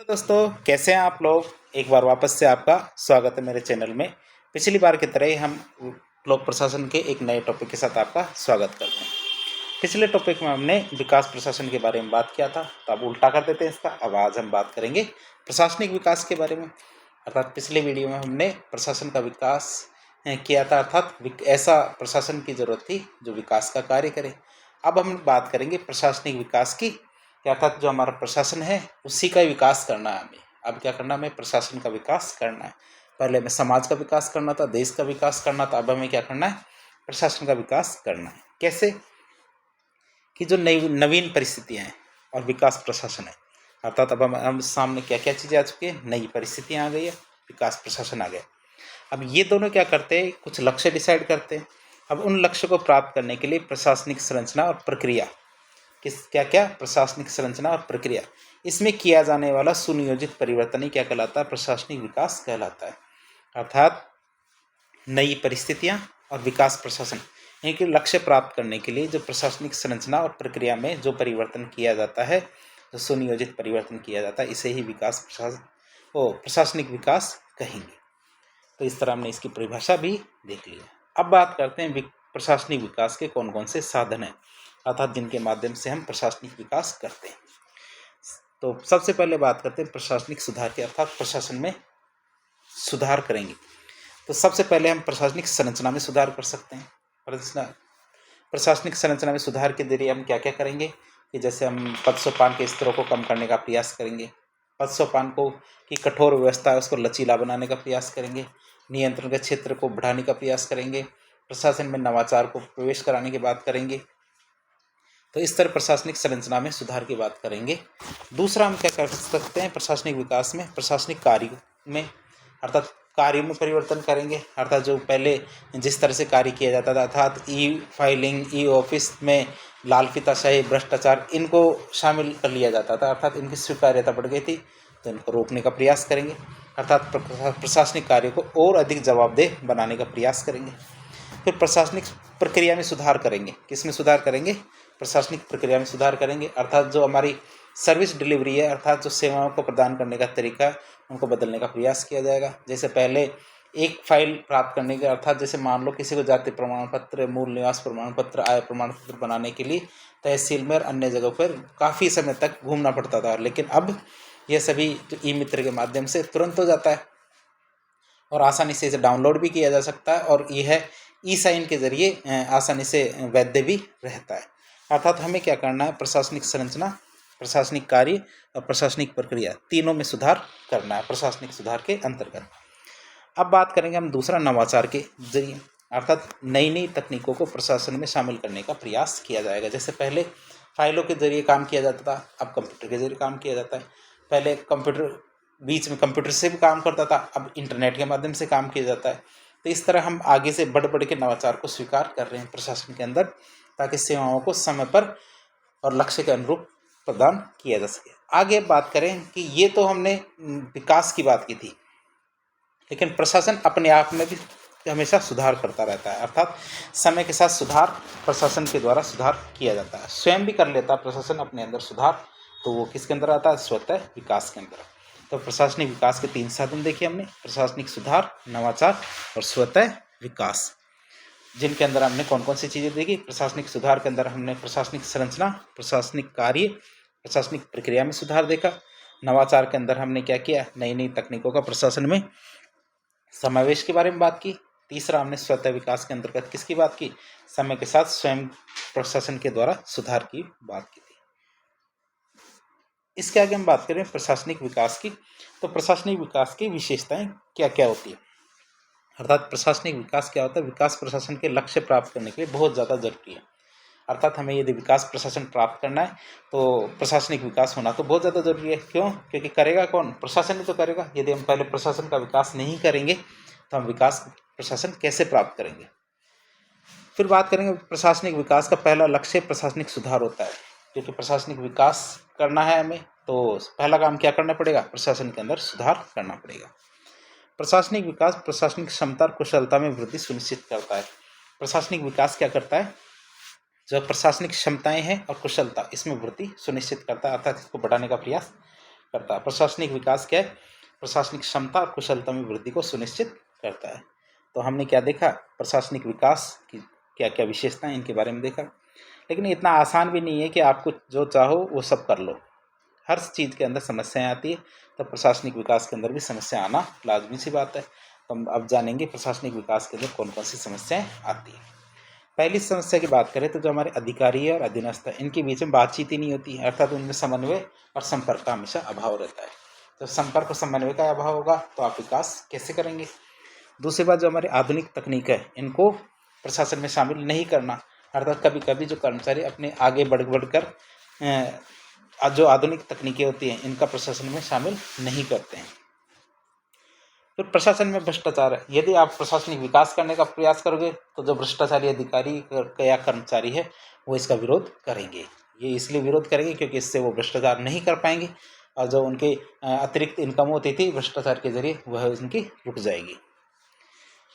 तो दोस्तों, कैसे हैं आप लोग। एक बार वापस से आपका स्वागत है मेरे चैनल में। पिछली बार की तरह ही हम लोक प्रशासन के एक नए टॉपिक के साथ आपका स्वागत करते हैं। पिछले टॉपिक में हमने विकास प्रशासन के बारे में बात किया था, तो अब उल्टा कर देते हैं इसका। अब आज हम बात करेंगे प्रशासनिक विकास के बारे में। अर्थात पिछले वीडियो में हमने प्रशासन का विकास किया था, अर्थात ऐसा प्रशासन की जरूरत थी जो विकास का कार्य करे। अब हम बात करेंगे प्रशासनिक विकास की, अर्थात जो हमारा प्रशासन है उसी का विकास करना है हमें। अब क्या करना है, हमें प्रशासन का विकास करना है। पहले हमें समाज का विकास करना था, देश का विकास करना था, अब हमें क्या करना है, प्रशासन का विकास करना है। कैसे कि जो नई नवीन परिस्थितियाँ हैं और विकास प्रशासन है, अर्थात अब हम सामने क्या क्या चीज़ें आ चुकी हैं, नई परिस्थितियाँ आ गई है, विकास प्रशासन आ गया। अब ये दोनों क्या करते हैं, कुछ लक्ष्य डिसाइड करते हैं। अब उन लक्ष्य को प्राप्त करने के लिए प्रशासनिक संरचना और प्रक्रिया, क्या क्या प्रशासनिक संरचना और प्रक्रिया, इसमें किया जाने वाला सुनियोजित परिवर्तन ही क्या कहलाता है, प्रशासनिक विकास कहलाता है। अर्थात नई परिस्थितियां और विकास प्रशासन, इनके लक्ष्य प्राप्त करने के लिए जो प्रशासनिक संरचना और प्रक्रिया में जो परिवर्तन किया जाता है, जो सुनियोजित परिवर्तन किया जाता है, इसे ही विकास प्रशासनिक विकास कहेंगे। तो इस तरह हमने इसकी परिभाषा भी देख ली है। अब बात करते हैं प्रशासनिक विकास के कौन कौन से साधन हैं, अर्थात जिनके माध्यम से हम प्रशासनिक विकास करते हैं। तो सबसे पहले बात करते हैं प्रशासनिक सुधार की, अर्थात प्रशासन में सुधार करेंगे। तो सबसे पहले हम प्रशासनिक संरचना में सुधार कर सकते हैं। प्रशासनिक संरचना में सुधार के जरिए हम क्या क्या करेंगे कि जैसे हम पदसोपान के स्तरों को कम करने का प्रयास करेंगे, पदसोपान को की कठोर व्यवस्था है उसको लचीला बनाने का प्रयास करेंगे, नियंत्रण के क्षेत्र को बढ़ाने का प्रयास करेंगे, प्रशासन में नवाचार को प्रवेश कराने की बात करेंगे। तो इस तरह प्रशासनिक संरचना में सुधार की बात करेंगे। दूसरा हम क्या कर सकते हैं प्रशासनिक विकास में, प्रशासनिक कार्य में, अर्थात कार्य में परिवर्तन करेंगे। अर्थात जो पहले जिस तरह से कार्य किया जाता था, अर्थात ई फाइलिंग, ई ऑफिस में लाल फीताशाही, भ्रष्टाचार, इनको शामिल कर लिया जाता था, अर्थात इनकी स्वीकार्यता बढ़ गई थी, तो इनको रोकने का प्रयास करेंगे। अर्थात प्रशासनिक कार्य को और अधिक जवाबदेह बनाने का प्रयास करेंगे। फिर प्रशासनिक प्रक्रिया में सुधार करेंगे। किस में सुधार करेंगे, प्रशासनिक प्रक्रिया में सुधार करेंगे। अर्थात जो हमारी सर्विस डिलीवरी है, अर्थात जो सेवाओं को प्रदान करने का तरीका है, उनको बदलने का प्रयास किया जाएगा। जैसे पहले एक फाइल प्राप्त करने के, अर्थात जैसे मान लो किसी को जाति प्रमाण पत्र, मूल निवास प्रमाण पत्र, आय प्रमाण पत्र बनाने के लिए तहसील में और अन्य जगहों पर काफ़ी समय तक घूमना पड़ता था, लेकिन अब यह सभी जो ई मित्र के माध्यम से तुरंत हो जाता है और आसानी से इसे डाउनलोड भी किया जा सकता है, और यह ई साइन के जरिए आसानी से वैध भी रहता है। अर्थात हमें क्या करना है, प्रशासनिक संरचना, प्रशासनिक कार्य और प्रशासनिक प्रक्रिया, तीनों में सुधार करना है प्रशासनिक सुधार के अंतर्गत। अब बात करेंगे हम दूसरा, नवाचार के जरिए, अर्थात नई नई तकनीकों को प्रशासन में शामिल करने का प्रयास किया जाएगा। जैसे पहले फाइलों के जरिए काम किया जाता था, अब कंप्यूटर के जरिए काम किया जाता है। पहले कंप्यूटर, बीच में कंप्यूटर से भी काम करता था, अब इंटरनेट के माध्यम से काम किया जाता है। तो इस तरह हम आगे से बढ़ बढ़ के नवाचार को स्वीकार कर रहे हैं प्रशासन के अंदर, ताकि सेवाओं को समय पर और लक्ष्य के अनुरूप प्रदान किया जा सके। आगे बात करें कि ये तो हमने विकास की बात की थी, लेकिन प्रशासन अपने आप में भी हमेशा सुधार करता रहता है। अर्थात समय के साथ सुधार प्रशासन के द्वारा सुधार किया जाता है, स्वयं भी कर लेता है प्रशासन अपने अंदर सुधार। तो वो किसके अंदर आता है, स्वतः विकास के अंदर। तो प्रशासनिक विकास के 3 साधन देखे हमने, प्रशासनिक सुधार, नवाचार और स्वतः विकास, जिनके अंदर हमने कौन कौन सी चीज़ें देखी। प्रशासनिक सुधार के अंदर हमने प्रशासनिक संरचना, प्रशासनिक कार्य, प्रशासनिक प्रक्रिया में सुधार देखा। नवाचार के अंदर हमने क्या किया, नई नई तकनीकों का प्रशासन में समावेश के बारे में बात की। तीसरा हमने स्वतः विकास के अंतर्गत किसकी बात की, समय के साथ स्वयं प्रशासन के द्वारा सुधार की बात की थी। इसके आगे हम बात करें प्रशासनिक विकास की। तो प्रशासनिक विकास की विशेषताएं क्या क्या होती है, अर्थात प्रशासनिक विकास क्या होता है। विकास प्रशासन के लक्ष्य प्राप्त करने के लिए बहुत ज़्यादा जरूरी है। अर्थात हमें यदि विकास प्रशासन प्राप्त करना है तो प्रशासनिक विकास होना तो बहुत ज़्यादा जरूरी है। क्यों, क्योंकि करेगा कौन, प्रशासन ही तो करेगा। यदि हम पहले प्रशासन का विकास नहीं करेंगे तो हम विकास प्रशासन कैसे प्राप्त करेंगे। फिर बात करेंगे प्रशासनिक विकास का पहला लक्ष्य प्रशासनिक सुधार होता है। क्योंकि प्रशासनिक विकास करना है हमें, तो पहला काम क्या करना पड़ेगा, प्रशासन के अंदर सुधार करना पड़ेगा। प्रशासनिक विकास प्रशासनिक क्षमता और कुशलता में वृद्धि सुनिश्चित करता है। प्रशासनिक विकास क्या करता है, जो प्रशासनिक क्षमताएं हैं और कुशलता, इसमें वृद्धि सुनिश्चित करता है, अर्थात इसको बढ़ाने का प्रयास करता है। प्रशासनिक विकास क्या है? प्रशासनिक क्षमता और कुशलता में वृद्धि को सुनिश्चित करता है। तो हमने क्या देखा? प्रशासनिक विकास की क्या क्या विशेषताएं, इनके बारे में देखा। लेकिन इतना आसान भी नहीं है कि आपको जो चाहो वो सब कर लो। हर चीज़ के अंदर समस्याएं आती है, तो प्रशासनिक विकास के अंदर भी समस्या आना लाजमी सी बात है। तो हम अब जानेंगे प्रशासनिक विकास के अंदर कौन कौन सी समस्याएं आती हैं। पहली समस्या की बात करें तो जो हमारे अधिकारी और अधीनस्थ है, इनके बीच में बातचीत ही नहीं होती है, अर्थात उनमें समन्वय और संपर्क का हमेशा अभाव रहता है। तो संपर्क और समन्वय का अभाव होगा तो आप विकास कैसे करेंगे? दूसरी बात, जो हमारी आधुनिक तकनीक है, इनको प्रशासन में शामिल नहीं करना, अर्थात कभी कभी जो कर्मचारी अपने आगे बढ़कर जो आधुनिक तकनीकें होती हैं इनका प्रशासन में शामिल नहीं करते हैं। फिर प्रशासन में भ्रष्टाचार है। यदि आप प्रशासनिक विकास करने का प्रयास करोगे तो जो भ्रष्टाचारी अधिकारी या कर्मचारी है वो इसका विरोध करेंगे। ये इसलिए विरोध करेंगे क्योंकि इससे वो भ्रष्टाचार नहीं कर पाएंगे और जो उनके अतिरिक्त इनकम होती थी भ्रष्टाचार के जरिए वह उनकी रुक जाएगी।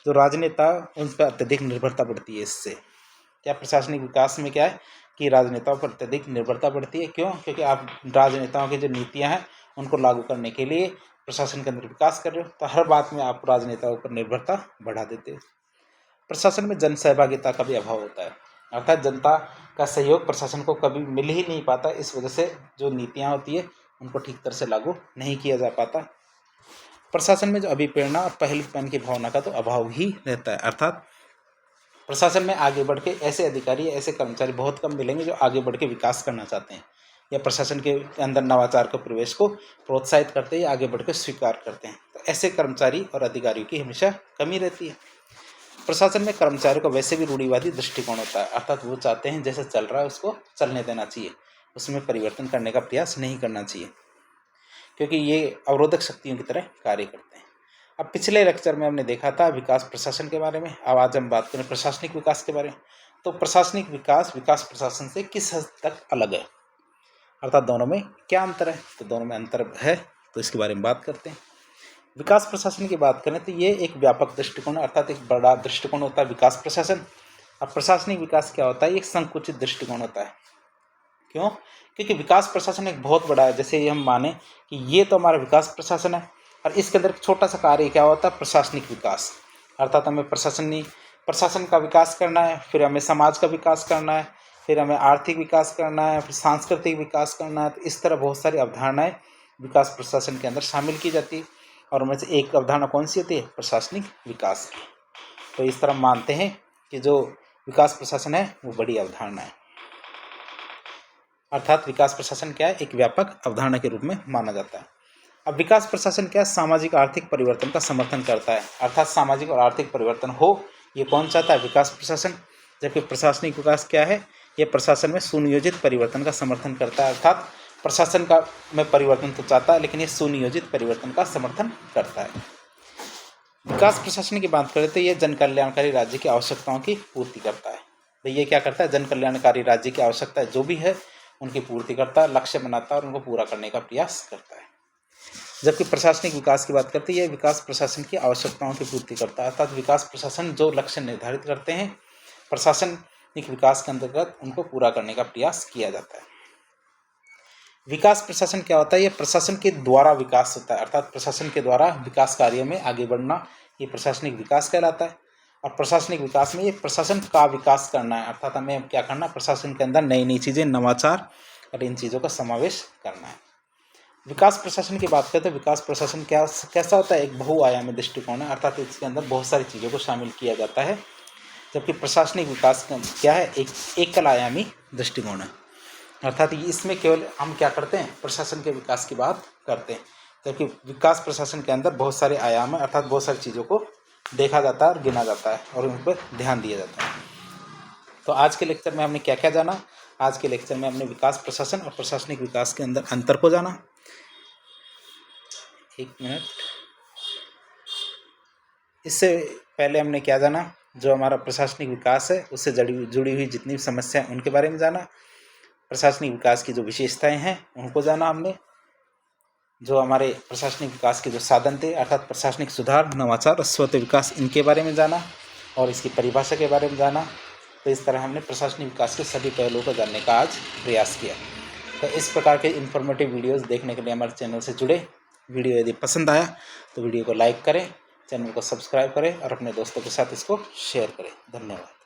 जो राजनेता, उन पर अत्यधिक निर्भरता बढ़ती है। इससे क्या प्रशासनिक विकास में क्या है कि राजनेताओं पर अत्यधिक निर्भरता बढ़ती है। क्यों? क्योंकि आप राजनेताओं की जो नीतियां हैं उनको लागू करने के लिए प्रशासन के अंदर विकास कर रहे हो, तो हर बात में आप राजनेताओं पर निर्भरता बढ़ा देते हो। प्रशासन में जन सहभागिता का भी अभाव होता है, अर्थात जनता का सहयोग प्रशासन को कभी मिल ही नहीं पाता। इस वजह से जो नीतियाँ होती है उनको ठीक तरह से लागू नहीं किया जा पाता। प्रशासन में जो अभिप्रेरणा और पहलपन की भावना का तो अभाव ही रहता है, अर्थात प्रशासन में आगे बढ़ के ऐसे अधिकारी, ऐसे कर्मचारी बहुत कम मिलेंगे जो आगे बढ़ के विकास करना चाहते हैं या प्रशासन के अंदर नवाचार के प्रवेश को प्रोत्साहित करते हैं या आगे बढ़कर स्वीकार करते हैं। तो ऐसे कर्मचारी और अधिकारियों की हमेशा कमी रहती है। प्रशासन में कर्मचारियों का वैसे भी रूढ़िवादी दृष्टिकोण होता है, अर्थात वो चाहते हैं जैसे चल रहा है उसको चलने देना चाहिए, उसमें परिवर्तन करने का प्रयास नहीं करना चाहिए, क्योंकि ये अवरोधक शक्तियों की तरह कार्य करते हैं। अब पिछले लेक्चर में हमने देखा था विकास प्रशासन के बारे में, अब आज हम बात करें प्रशासनिक विकास के बारे में। तो प्रशासनिक विकास विकास प्रशासन से किस हद तक अलग है, अर्थात दोनों में क्या अंतर है? तो दोनों में अंतर है, तो इसके बारे में बात करते हैं। विकास प्रशासन की बात करें तो ये एक व्यापक दृष्टिकोण, अर्थात एक बड़ा दृष्टिकोण होता है विकास प्रशासन। अब प्रशासनिक विकास क्या होता है? एक संकुचित दृष्टिकोण होता है। क्यों? क्योंकि विकास प्रशासन एक बहुत बड़ा है। जैसे हम माने कि ये तो हमारा विकास प्रशासन है और इसके अंदर एक छोटा सा कार्य क्या होता है? प्रशासनिक विकास, अर्थात हमें प्रशासन का विकास करना है, फिर हमें समाज का विकास करना है, फिर हमें आर्थिक विकास करना है, फिर सांस्कृतिक विकास करना है। तो इस तरह बहुत सारी अवधारणाएं विकास प्रशासन के अंदर शामिल की जाती है और उनमें से एक अवधारणा कौन सी होती है? प्रशासनिक विकास। तो इस तरह मानते हैं कि जो विकास प्रशासन है वो बड़ी अवधारणा है, अर्थात विकास प्रशासन क्या है? एक व्यापक अवधारणा के रूप में माना जाता है। अब विकास प्रशासन क्या है? सामाजिक आर्थिक परिवर्तन का समर्थन करता है, अर्थात सामाजिक और आर्थिक परिवर्तन हो ये कौन चाहता है? विकास प्रशासन। जबकि प्रशासनिक विकास क्या है? ये प्रशासन में सुनियोजित परिवर्तन का समर्थन करता है, अर्थात प्रशासन का में परिवर्तन तो चाहता है लेकिन ये सुनियोजित परिवर्तन का समर्थन करता है। विकास प्रशासन की बात करें तो ये जन कल्याणकारी राज्य की आवश्यकताओं की पूर्ति करता है। तो ये क्या करता है? जन कल्याणकारी राज्य की आवश्यकता जो भी है उनकी पूर्ति करता है, लक्ष्य बनाता है और उनको पूरा करने का प्रयास करता है। जबकि प्रशासनिक विकास की बात करते हैं, यह विकास प्रशासन की आवश्यकताओं की पूर्ति करता है, अर्थात विकास प्रशासन जो लक्ष्य निर्धारित करते हैं प्रशासनिक विकास के अंतर्गत उनको पूरा करने का प्रयास किया जाता है। विकास प्रशासन क्या होता है? ये प्रशासन के द्वारा विकास होता है, अर्थात प्रशासन के द्वारा विकास कार्यों में आगे बढ़ना, ये प्रशासनिक विकास कहलाता है। और प्रशासनिक विकास में ये प्रशासन का विकास करना है, अर्थात हमें क्या करना है? प्रशासन के अंदर नई नई चीज़ें, नवाचार और इन चीज़ों का समावेश करना है। विकास प्रशासन की बात करें तो विकास प्रशासन कैसा होता है? एक बहुआयामी दृष्टिकोण है, अर्थात इसके अंदर बहुत सारी चीज़ों को शामिल किया जाता है। जबकि प्रशासनिक विकास क्या है? एक एकल आयामी दृष्टिकोण है, अर्थात इसमें केवल हम क्या करते हैं? प्रशासन के विकास की बात करते हैं। जबकि विकास प्रशासन के अंदर बहुत सारे आयाम है, अर्थात बहुत सारी चीज़ों को देखा जाता है और गिना जाता है और उन पर ध्यान दिया जाता है। तो आज के लेक्चर में हमने क्या क्या जाना? आज के लेक्चर में हमने विकास प्रशासन और प्रशासनिक विकास के अंदर अंतर को जाना। एक मिनट, इससे पहले हमने क्या जाना? जो हमारा प्रशासनिक विकास है उससे जुड़ी हुई जितनी भी समस्याएं उनके बारे में जाना। प्रशासनिक विकास की जो विशेषताएं हैं उनको जाना हमने। जो हमारे प्रशासनिक विकास के जो साधन थे, अर्थात प्रशासनिक सुधार, नवाचार और स्वतः विकास, इनके बारे में जाना और इसकी परिभाषा के बारे में जाना। तो इस तरह हमने प्रशासनिक विकास के सभी पहलुओं को जानने का आज प्रयास किया। तो इस प्रकार के इन्फॉर्मेटिव वीडियोस देखने के लिए हमारे चैनल से जुड़े। वीडियो यदि पसंद आया तो वीडियो को लाइक करें, चैनल को सब्सक्राइब करें और अपने दोस्तों के साथ इसको शेयर करें। धन्यवाद।